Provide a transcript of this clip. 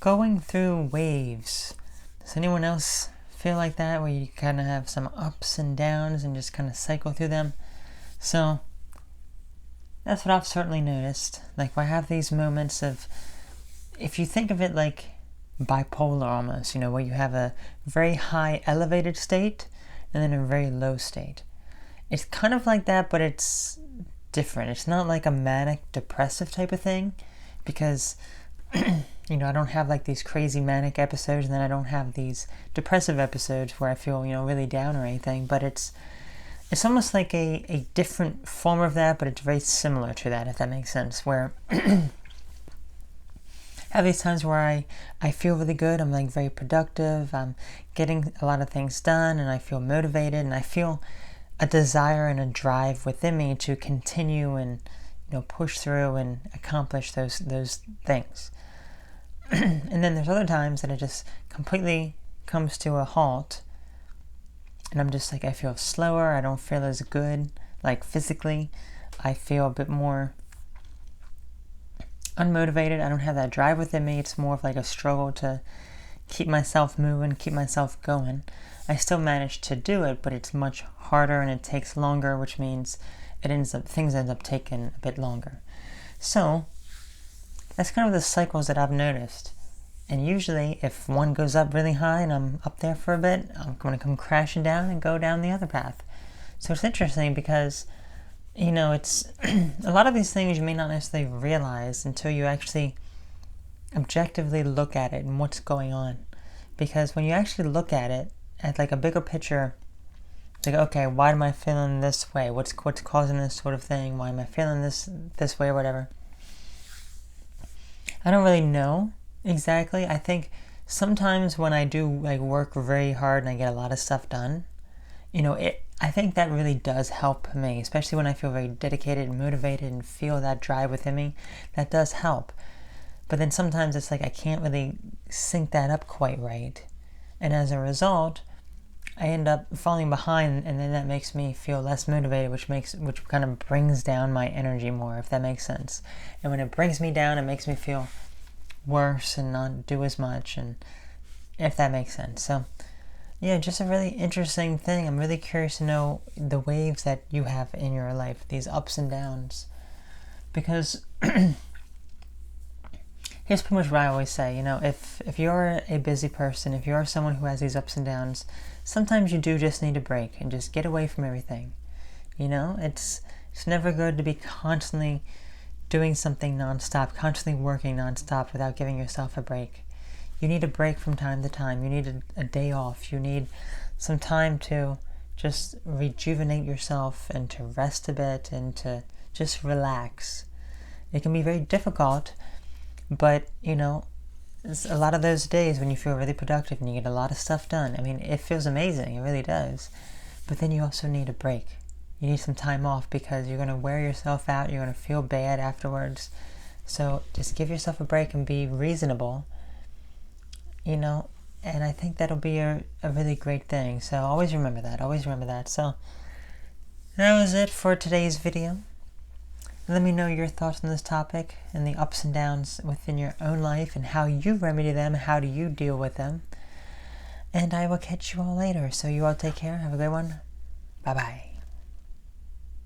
going through waves. Does anyone else feel like that, where you kind of have some ups and downs and just kind of cycle through them? So that's what I've certainly noticed. Like, I have these moments of, if you think of it like bipolar almost, where you have a very high elevated state and then a very low state. It's kind of like that, but it's different. It's not like a manic depressive type of thing, because I don't have like these crazy manic episodes, and then I don't have these depressive episodes where I feel really down or anything. But it's almost like a different form of that, but it's very similar to that, if that makes sense, where I have these times where I feel really good. I'm like very productive. I'm getting a lot of things done, and I feel motivated, and I feel a desire and a drive within me to continue and push through and accomplish those things. And then there's other times that it just completely comes to a halt, and I'm just like, I feel slower. I don't feel as good, like physically. I feel a bit more unmotivated. I don't have that drive within me. It's more of like a struggle to keep myself moving, keep myself going. I still manage to do it, but it's much harder and it takes longer, which means things end up taking a bit longer. So that's kind of the cycles that I've noticed. And usually if one goes up really high and I'm up there for a bit, I'm going to come crashing down and go down the other path. So it's interesting because, it's a lot of these things you may not necessarily realize until you actually objectively look at it and what's going on. Because when you actually look at it at like a bigger picture, like, okay, why am I feeling this way? What's causing this sort of thing? Why am I feeling this way or whatever? I don't really know exactly. I think sometimes when I do like work very hard and I get a lot of stuff done, I think that really does help me, especially when I feel very dedicated and motivated and feel that drive within me. That does help. But then sometimes it's like I can't really sync that up quite right. And as a result, I end up falling behind, and then that makes me feel less motivated, which kind of brings down my energy more, if that makes sense. And when it brings me down, it makes me feel worse and not do as much, and if that makes sense. So yeah, just a really interesting thing. I'm really curious to know the waves that you have in your life, these ups and downs, because here's pretty much what I always say. If you're a busy person, if you're someone who has these ups and downs, sometimes you do just need a break and just get away from everything. It's never good to be constantly doing something nonstop, constantly working nonstop without giving yourself a break. You need a break from time to time. You need a day off. You need some time to just rejuvenate yourself and to rest a bit and to just relax. It can be very difficult, but it's a lot of those days when you feel really productive and you get a lot of stuff done. I mean, it feels amazing. It really does. But then you also need a break. You need some time off, because you're going to wear yourself out. You're going to feel bad afterwards. So just give yourself a break and be reasonable. And I think that'll be a really great thing. So always remember that. So that was it for today's video. Let me know your thoughts on this topic and the ups and downs within your own life and how you remedy them, how do you deal with them. And I will catch you all later. So you all take care. Have a good one. Bye-bye.